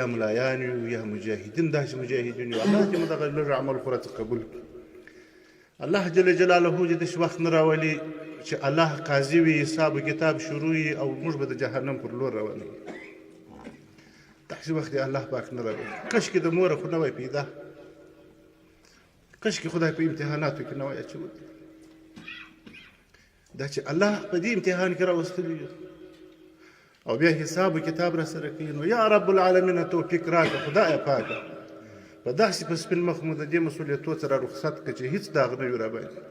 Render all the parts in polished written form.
یا ملایان یو یا مجاهدین داسې مجاهدین یو الله دې مو دغه لږ عمل خو راڅخه قبول کړي الله جل جلاله دې داسې وخت نه راولي چې الله قاضي وي حساب کتاب شروع وي او موږ به د جهنم پر لور روانوي داسې وخت یې الله پاک نه راولي کشکې د موره خو نه وای پیدا کشکې خدای په امتحاناتو کې نه وای اچولی دا چې الله په دې امتحان کې راوستلي او بیا حساب و کتاب را سره کوي نو یا رب العالمین توفیق راکړه خدایه پاکه په داسې په سپین مخ مو د دې مسؤلیتو سره رخصت کړه چې هېڅ داغ نه وي راباندې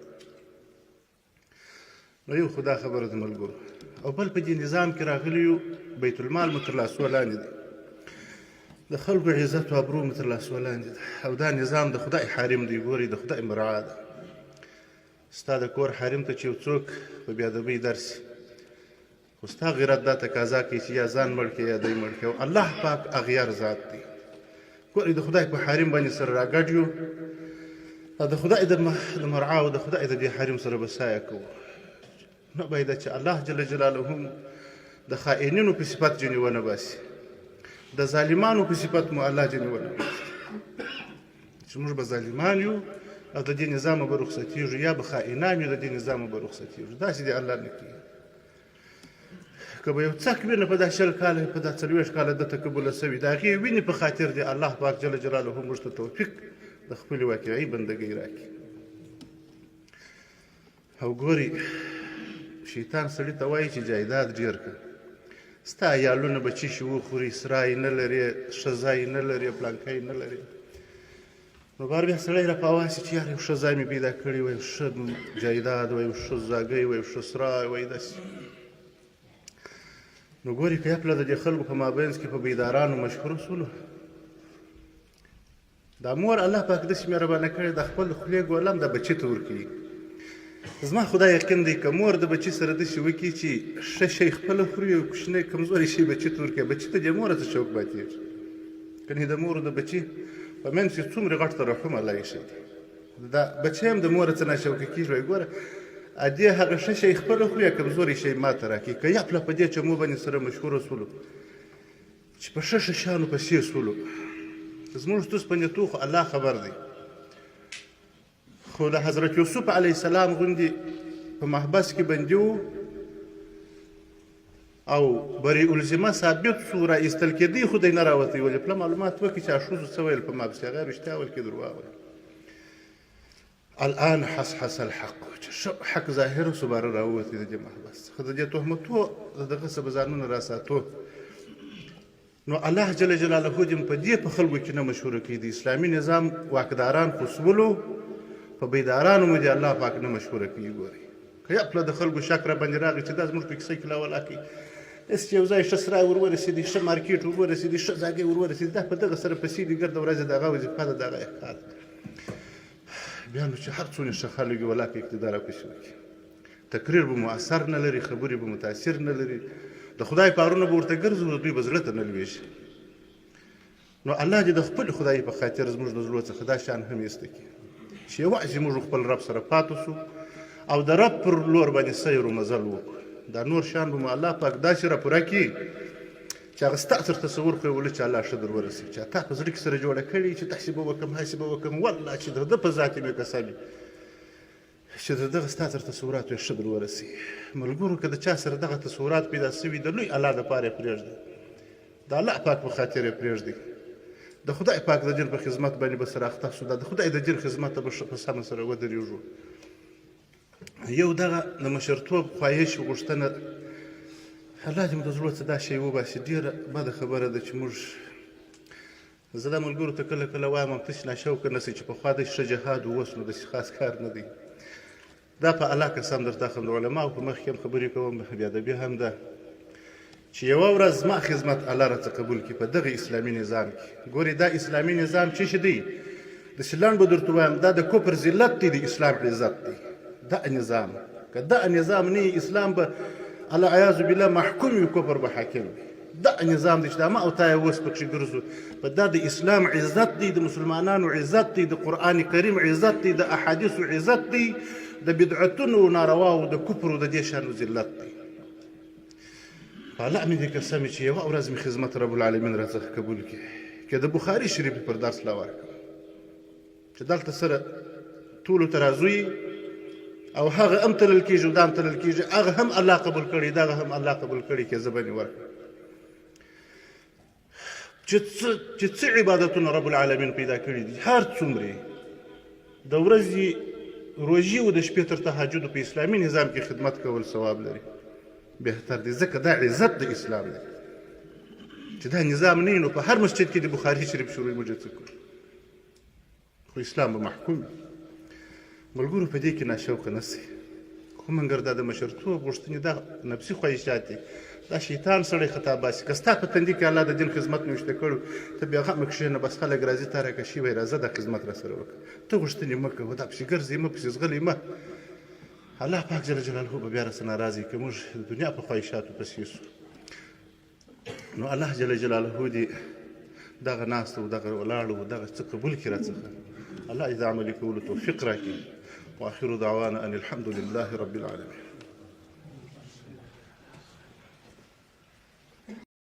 نو یو خو دا خبره د ملګرو او بل په دې نظام کې راغلي یو بیت المال مو تر لاسو لاندې دی د خلکو عزت و ابرو مو تر لاسو لاندې دی او دا نظام د خدای حریم دی ګوري د خدای مرعا ده ستا د کور حریم ته چې یو څوک په بېادبۍ درسي خو ستا غیرت دا تقاضا کوي چې یا ځان مړ کړې یا دی مړ کړې او الله پاک اغیار ذات دی ګورې د خدای په حریم باندې سره راګډ یو او د خدای د مرعا او د خدای د دې حریم سره به سایه کوو نه باید چې الله جل جلاله هم د خائنینو په صفت جنې ونه باسي د ظالمانو په صفت مو الله جنې ونه باسي چې موږ به ظالمان یو او د دې نظام به رخصتېږو یا به خائنان یو د دې نظام به رخصتېږو داسې دې الله نه کوي که به یو څک وینه په دا 10 کاله په دا 40 کاله دته قبوله سوي د هغې وینې په خاطر دی الله پاک جل جلاله موږ ته توفیق د خپلې واقعي بندګۍ راکړي او ګوري شیطان سړي ته وایي چې جایداد ډېر کړه ستا عیالونه به چی شي وخوري سرای نه لرې ښه ځای نه لرې پلانکی نه لرې نو بار بیا سړی را په اواز چې یار یو ښه ځای مې پیدا کړی وای ښه جایداد وای ښه زاګۍ وای ښه سرای وای داسې نو ګوري که یپله د دې خلکو په مابینځ کې په بیدارانو مشهوره سولو دا مور الله پاک داسې مهربانه کړې د خپل خولې ګولم د بچي ته ورکوي زما خدای یقین دی که مور د بچي سره داسې وکړي چې ښه شی خپله خوري او کوچنی کمزوری شی بچي ته ورکوي بچي ته د موره څه شوق پاتېږي کنې د مور د بچي په منځ کې څومره غټ ترحم الله ایښی دی دا بچی هم د موره څه ناشوقه کېږي وایي ګوره ادې هغه ښه شی خپله خوري یا کمزوری شی ماته راکړي که یپله په دې چمو باندې سره مشهوره سولو چې په ښه ښه شیانو پسې سولو زموږ ستوس په نیتو خو الله خبر دی خو د حضرت یوسف علیه السلام غوندې په محبس کې بندي و او بریء الذمه ثابت سو را ایستل کېدی خو دی نه راوتی ولې پله معلومات وکړي چې ښځو څه ویل په ما پسې هغه رښتیا ویل کې درواغ ویل الان حسحس الحق حق ظاهر سو باره راووتی د دې محبس خو د دې تهمتو د دغه څه به ځانونه راساتو نو الله جل جلاله دې په دې په خلکو کې نه مشهوره کړي د اسلامي نظام واکداران خصولو په بیدارانو مو دې الله پاک نه مشهوره کړي ګوري که یپله د خلکو شک را باندې راغی چې دا زموږ په کیسه کې لاولا کوي داسې چې یو ځای ښه سرای ور ورسېدي ښه مارکېټ ور ورسېدي ښه ځاګۍ ور ورسېدي دا په دغه سره پسې دي ګرده ورځې د هغه وظیفه ده د هغه احقاق بیا نو چې هر څونه ښه خلک وي ولاکه اقتدار راپسې وکړي تقریر به مؤثر نه لري خبرې به متاثر نه لري د خدای کارونه به ورته ګرځو دوی به زړه ته نه لوېږي نو الله دې د خپل خدای په خاطر زموږ د زړو څخه دا شیان هم ایسته کړي چې یوازې موږ خپل رب سره پاتې سو او د رب پر لور باندې سیر و مزل وکړو دا نور شیان به مو الله پاک داسې راپوره کړي چې هغه ستا تر تصور خو یې ولې چې الله ښه در ورسوي چې تا په زړه کې سره جوړه کړې چې داسې به وکړم هسې به وکړم والله چې د ده په ذات یې مې قسم چې د دغه ستا تر تصوراتو یې ښه در ورسوي ملګرو که د چا سره دغه تصورات پیدا سوي د لوی الله دپاره یې پرېږدئ د الله پاک په خاطر یې پرېږدئ د خدای پاک د دین په خدمت باندې به سره اخته سو د خدای د دین خدمت ته به په سمه سره ودرېږو یو دغه د مشرتوب خواهش غوښتنه الله دې مو د زړه څه دا شی وباسي ډېره بده خبره ده چې موږ زه دا ملګرو ته کله کله وایم همتاسې ناشوقه نه سئ چې پخوا داسې ښه جهاد و اوس نو داسې خاص کار نه دی دا په الله قسم درته اخلم د علماو په مخ کې هم خبرې کوم بېادبي هم ده چې یوه ورځ زما خدمت الله راڅه قبول کړي په دغه اسلامي نظام کې ګورې دا اسلامي نظام څه شی دی داسې لنډ به درته وایم دا د کفر ذلت دی د اسلام عزت دی دا نظام که دا نظام نه اسلام به العیاذ بالله محکوم وي کفر به حاکم وي دا نظام دی چې دا ما او تا یې اوس پکښې ګرځو په دا د اسلام عزت دی د مسلمانانو عزت دی د قرآن کریم عزت دی د احادیثو عزت دی د بدعتونو نارواو د کفرو د دې شانو ذلت دی په الله مې دې قسم چې یوه ورځ مې خدمت رب العالمین راڅخه قبول کړي که د بخاري شریف پر درس لا ورکړم چې دلته سره ټولو ته راځوي او هغه هم تلل کېږي او دا هم تلل کېږي هغه هم الله قبول کړي دغه هم الله قبول کړي که زه به مې ورکړم چې څه عبادتونه رب العالمین پیدا کړي دي هر څومره د ورځې روژې او د شپې تر تهجدو په اسلامي نظام کې خدمت کول ثواب لري بهتر دی ځکه دا عزت د اسلام دی چې دا نظام نه وي نو په هر مسجد کې د بخاري شریف شروع موږ څه کړو خو اسلام به محکوم وي ملګرو په دې کې ناشوقه نه سي خو مګر دا د مشرتوب غوښتنې دا نفسي خواهشات دي دا شیطان سړی خطا باسي که ستا په تندي کې الله د دین خدمت نوشته کړو ته بیا غم کښېنه بس خلک راځي تا راکشي وایي راځه دا خدمت راسره وکړه ته غوښتنې مه کوه دا پسې ګرځې مه پسې ځغلې مه الله پاک جل جلاله به بیا راسره ناراضي که موږ د دنیا په خواهشاتو پسې سو نو الله جل جلاله دې دغه ناست و دغه ولاړ و دغه څه قبول کړي راڅخه الله دې د عملي کولو توفیق راکړي واخر دعوانا ان الحمد لله رب العالمين